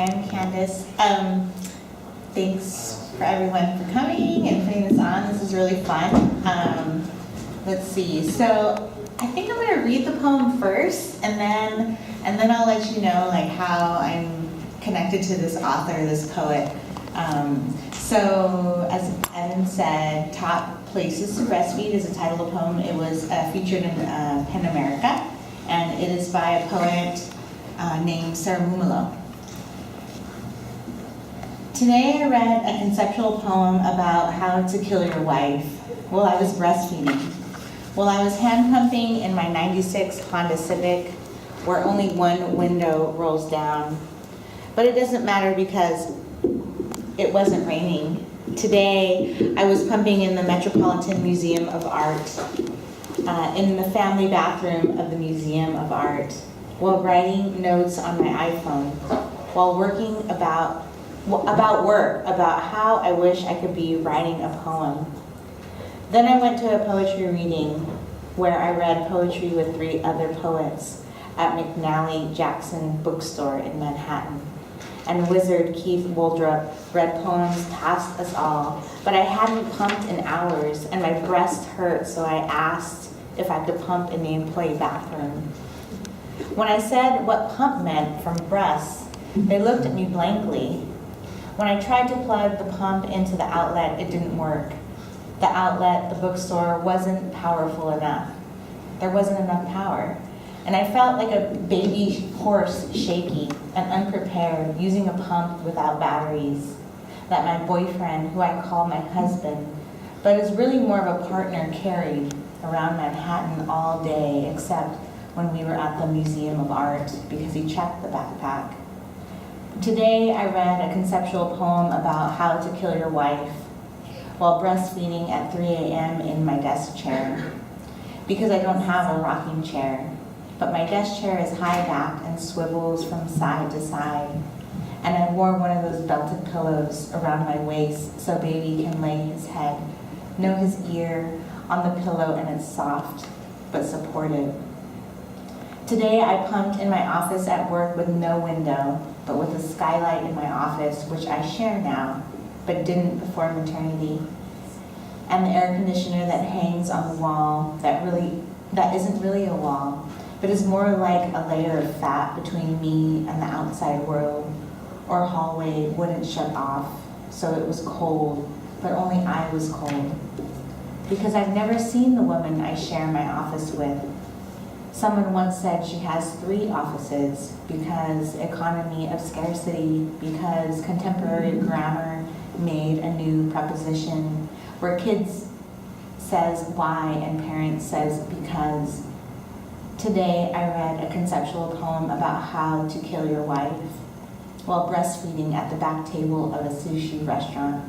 I'm Candace. Thanks for everyone for coming and putting this on. This is really fun. Let's see. So I think I'm going to read the poem first, and then I'll let you know like how I'm connected to this author, this poet. So as Evan said, Top Places to Breastfeed is the title of the poem. It was featured in Pen America, and it is by a poet named Sara Mumolo. Today I read a conceptual poem about how to kill your wife while I was breastfeeding, while I was hand pumping in my 96 Honda Civic where only one window rolls down. But it doesn't matter because it wasn't raining. Today I was pumping in the Metropolitan Museum of Art, in the family bathroom of the Museum of Art, while writing notes on my iPhone, while working about work, about how I wish I could be writing a poem. Then I went to a poetry reading where I read poetry with 3 other poets at McNally Jackson Bookstore in Manhattan. And wizard Keith Waldrop read poems past us all, but I hadn't pumped in hours and my breast hurt, so I asked if I could pump in the employee bathroom. When I said what pump meant from breasts, they looked at me blankly. When I tried to plug the pump into the outlet, it didn't work. The outlet, the bookstore, wasn't powerful enough. There wasn't enough power. And I felt like a baby horse, shaky and unprepared, using a pump without batteries, that my boyfriend, who I call my husband, but is really more of a partner, carried around Manhattan all day, except when we were at the Museum of Art, because he checked the backpack. Today I read a conceptual poem about how to kill your wife while breastfeeding at 3 a.m. in my desk chair, because I don't have a rocking chair, but my desk chair is high back and swivels from side to side, and I wore one of those belted pillows around my waist so baby can lay his head, know his ear, on the pillow, and it's soft but supportive. Today I pumped in my office at work with no window, but with a skylight in my office, which I share now, but didn't before maternity, and the air conditioner that hangs on the wall that isn't really a wall, but is more like a layer of fat between me and the outside world, or hallway wouldn't shut off, so it was cold, but only I was cold. Because I've never seen the woman I share my office with. Someone once said she has 3 offices because economy of scarcity, because contemporary grammar made a new preposition, where kids says why and parents says because. Today I read a conceptual poem about how to kill your wife while breastfeeding at the back table of a sushi restaurant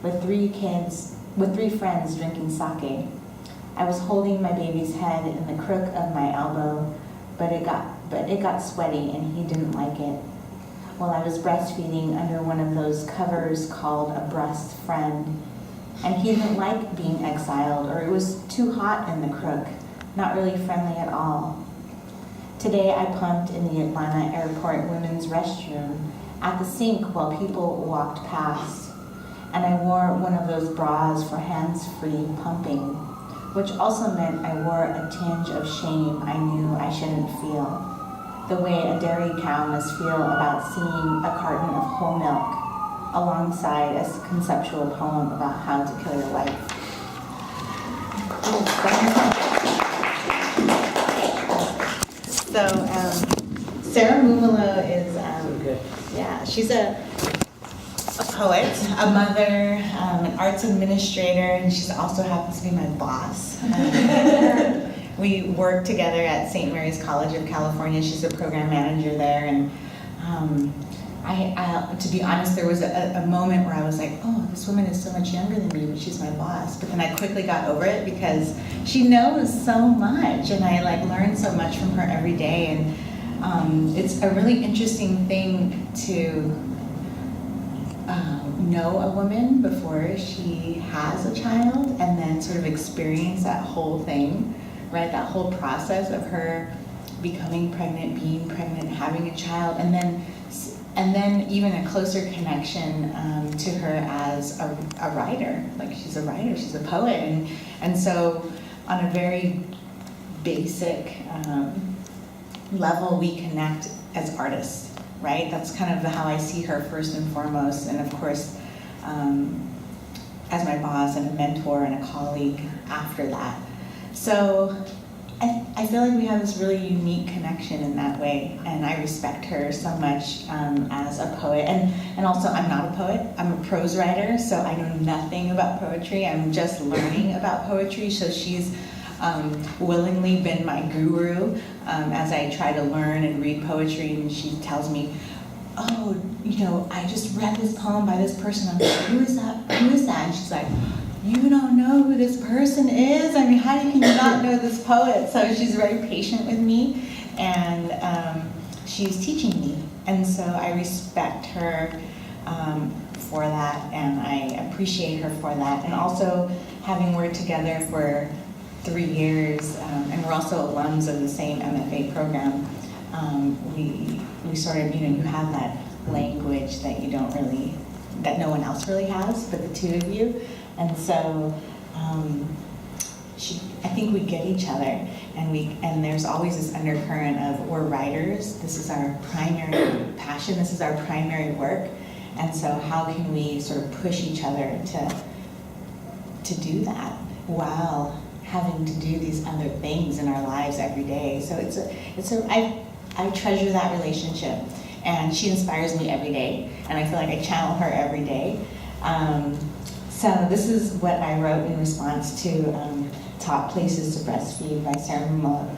with 3 friends drinking sake. I was holding my baby's head in the crook of my elbow, but it got sweaty and he didn't like it. While I was breastfeeding under one of those covers called a breast friend, and he didn't like being exiled, or it was too hot in the crook, not really friendly at all. Today I pumped in the Atlanta airport women's restroom at the sink while people walked past, and I wore one of those bras for hands-free pumping, which also meant I wore a tinge of shame I knew I shouldn't feel, the way a dairy cow must feel about seeing a carton of whole milk, alongside a conceptual poem about how to kill your wife. So, Sara Mumolo is, she's a poet, a mother, an arts administrator, and she also happens to be my boss. We work together at St. Mary's College of California. She's a program manager there, and to be honest, there was a moment where I was like, oh, this woman is so much younger than me, but she's my boss. But then I quickly got over it because she knows so much, and I learn so much from her every day. And it's a really interesting thing to know a woman before she has a child, and then sort of experience that whole thing, right? That whole process of her becoming pregnant, being pregnant, having a child, and then And then even a closer connection to her as a writer. Like, she's a writer, she's a poet. And so on a very basic level, we connect as artists, right? That's kind of how I see her first and foremost. And of course, as my boss and a mentor and a colleague after that. So I feel like we have this really unique connection in that way, and I respect her so much as a poet. And also, I'm not a poet, I'm a prose writer, so I know nothing about poetry. I'm just learning about poetry, so she's willingly been my guru as I try to learn and read poetry, and she tells me, oh, you know, I just read this poem by this person. I'm like, who is that? Who is that? And she's like, you don't know who this person is? I mean, how can you not know this poet? So she's very patient with me, and she's teaching me. And so I respect her for that, and I appreciate her for that. And also, having worked together for 3 years, and we're also alums of the same MFA program, we sort of, you know, you have that language that you don't really, that no one else really has, but the two of you. And so I think we get each other, and there's always this undercurrent of, we're writers, this is our primary passion, this is our primary work, and so how can we sort of push each other to do that while having to do these other things in our lives every day. So I treasure that relationship, and she inspires me every day, and I feel like I channel her every day. So this is what I wrote in response to Top Places to Breastfeed by Sara Mumolo,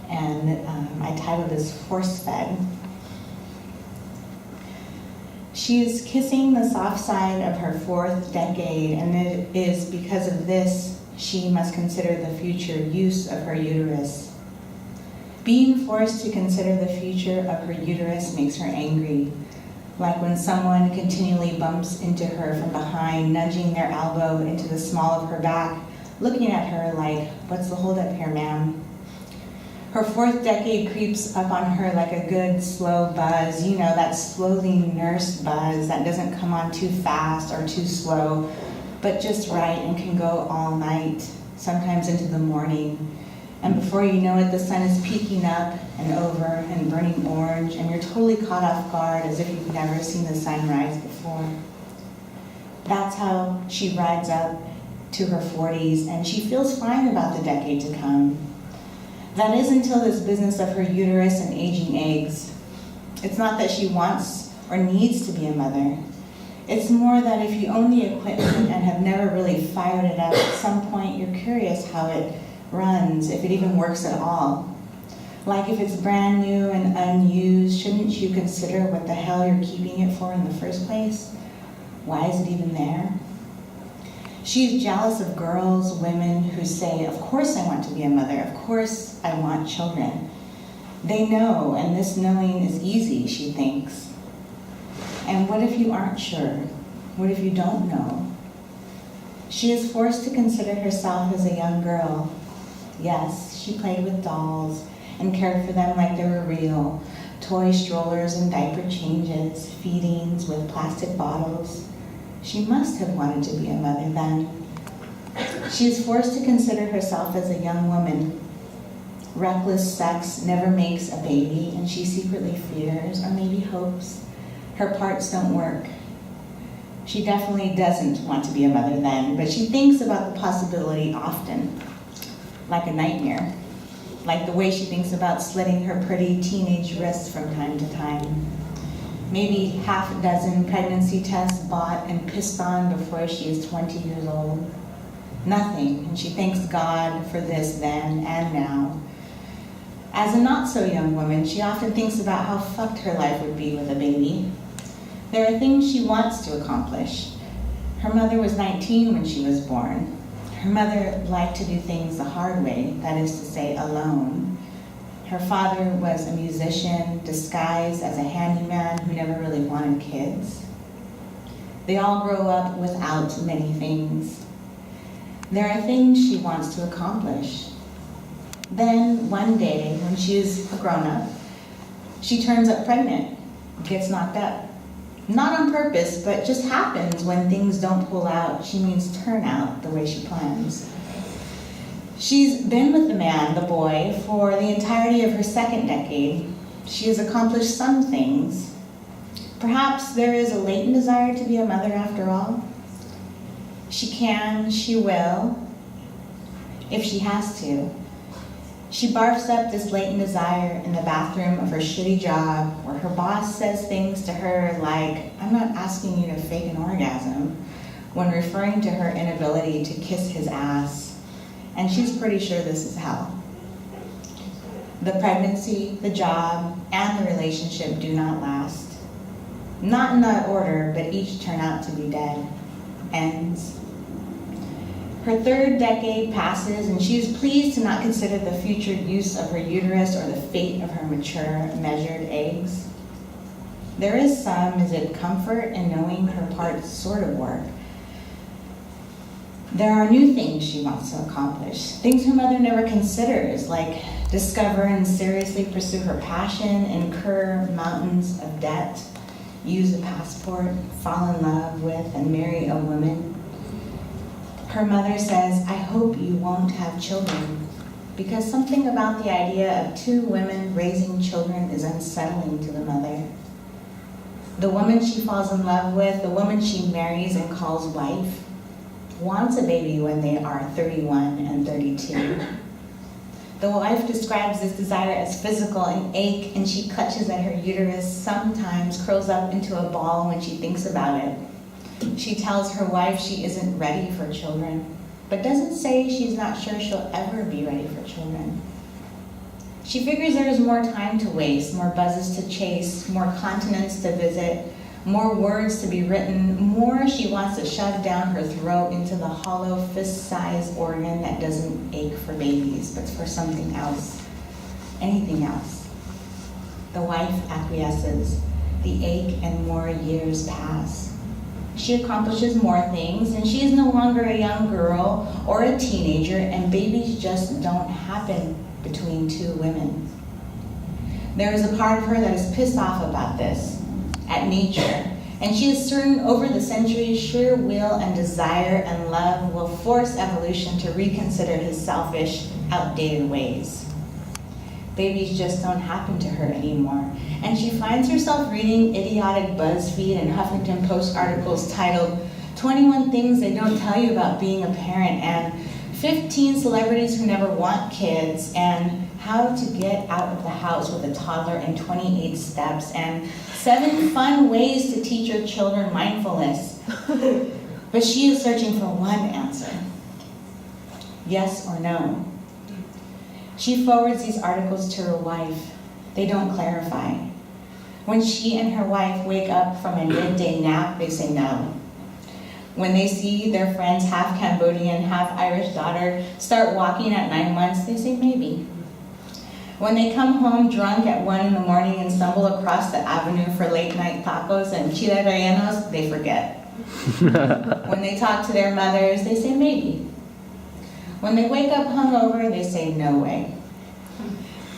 and I titled this Force-Fed. She is kissing the soft side of her 4th decade, and it is because of this she must consider the future use of her uterus. Being forced to consider the future of her uterus makes her angry, like when someone continually bumps into her from behind, nudging their elbow into the small of her back, looking at her like, what's the holdup here, ma'am? Her 4th decade creeps up on her like a good slow buzz, you know, that slowly nursed buzz that doesn't come on too fast or too slow, but just right and can go all night, sometimes into the morning. And before you know it, the sun is peeking up and over and burning orange, and you're totally caught off guard as if you've never seen the sun rise before. That's how she rides up to her 40s, and she feels fine about the decade to come. That is until this business of her uterus and aging eggs. It's not that she wants or needs to be a mother. It's more that if you own the equipment and have never really fired it up, at some point you're curious how it runs, if it even works at all. Like, if it's brand new and unused, shouldn't you consider what the hell you're keeping it for in the first place? Why is it even there? She's jealous of girls, women who say, of course I want to be a mother, of course I want children. They know, and this knowing is easy, she thinks. And what if you aren't sure? What if you don't know? She is forced to consider herself as a young girl. Yes, she played with dolls and cared for them like they were real. Toy strollers and diaper changes, feedings with plastic bottles. She must have wanted to be a mother then. She is forced to consider herself as a young woman. Reckless sex never makes a baby, and she secretly fears, or maybe hopes, her parts don't work. She definitely doesn't want to be a mother then, but she thinks about the possibility often, like a nightmare, like the way she thinks about slitting her pretty teenage wrists from time to time. Maybe half a dozen pregnancy tests bought and pissed on before she is 20 years old. Nothing, and she thanks God for this then and now. As a not-so-young woman, she often thinks about how fucked her life would be with a baby. There are things she wants to accomplish. Her mother was 19 when she was born. Her mother liked to do things the hard way, that is to say, alone. Her father was a musician disguised as a handyman who never really wanted kids. They all grow up without many things. There are things she wants to accomplish. Then one day, when she is a grown-up, she turns up pregnant. gets knocked up. Not on purpose, but just happens when things don't pull out. She means turn out the way she plans. She's been with the man, the boy, for the entirety of her second decade. She has accomplished some things. Perhaps there is a latent desire to be a mother after all. She can, she will, if she has to. She barfs up this latent desire in the bathroom of her shitty job, where her boss says things to her like, "I'm not asking you to fake an orgasm," when referring to her inability to kiss his ass. And she's pretty sure this is hell. The pregnancy, the job, and the relationship do not last. Not in that order, but each turn out to be dead. Ends. Her third decade passes, and she is pleased to not consider the future use of her uterus or the fate of her mature, measured eggs. There is some, is it comfort in knowing her part sort of work. There are new things she wants to accomplish, things her mother never considers, like discover and seriously pursue her passion, incur mountains of debt, use a passport, fall in love with and marry a woman. Her mother says, "I hope you won't have children," because something about the idea of two women raising children is unsettling to the mother. The woman she falls in love with, the woman she marries and calls wife, wants a baby when they are 31 and 32. The wife describes this desire as physical and ache, and she clutches at her uterus, sometimes curls up into a ball when she thinks about it. She tells her wife she isn't ready for children, but doesn't say she's not sure she'll ever be ready for children. She figures there's more time to waste, more buzzes to chase, more continents to visit, more words to be written, more she wants to shove down her throat into the hollow fist-sized organ that doesn't ache for babies, but for something else, anything else. The wife acquiesces. The ache and more years pass. She accomplishes more things, and she is no longer a young girl or a teenager, and babies just don't happen between two women. There is a part of her that is pissed off about this, at nature, and she is certain over the centuries sheer will and desire and love will force evolution to reconsider his selfish, outdated ways. Babies just don't happen to her anymore, and she finds herself reading idiotic BuzzFeed and Huffington Post articles titled 21 Things They Don't Tell You About Being a Parent, and 15 Celebrities Who Never Want Kids, and How to Get Out of the House with a Toddler in 28 Steps, and 7 Fun Ways to Teach Your Children Mindfulness. But she is searching for one answer. Yes or no. She forwards these articles to her wife. They don't clarify. When she and her wife wake up from a midday nap, they say no. When they see their friend's half Cambodian, half Irish daughter start walking at 9 months, they say maybe. When they come home drunk at 1 in the morning and stumble across the avenue for late night tacos and chile rellenos, they forget. When they talk to their mothers, they say maybe. When they wake up hungover, they say no way.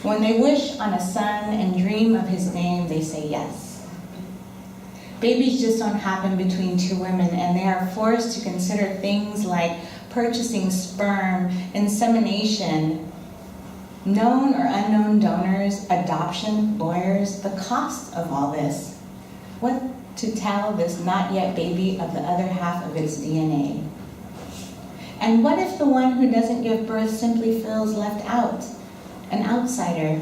When they wish on a son and dream of his name, they say yes. Babies just don't happen between two women, and they are forced to consider things like purchasing sperm, insemination, known or unknown donors, adoption, lawyers, the cost of all this. What to tell this not yet baby of the other half of its DNA? And what if the one who doesn't give birth simply feels left out, an outsider,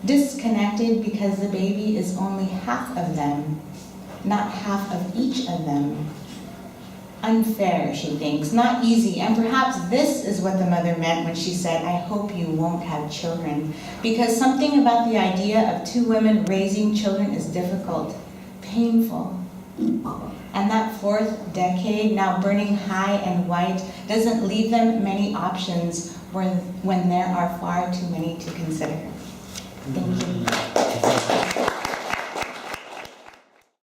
disconnected because the baby is only half of them, not half of each of them? Unfair, she thinks, not easy, and perhaps this is what the mother meant when she said, "I hope you won't have children," because something about the idea of two women raising children is difficult, painful. And that fourth decade, now burning high and white, doesn't leave them many options when there are far too many to consider. Thank you.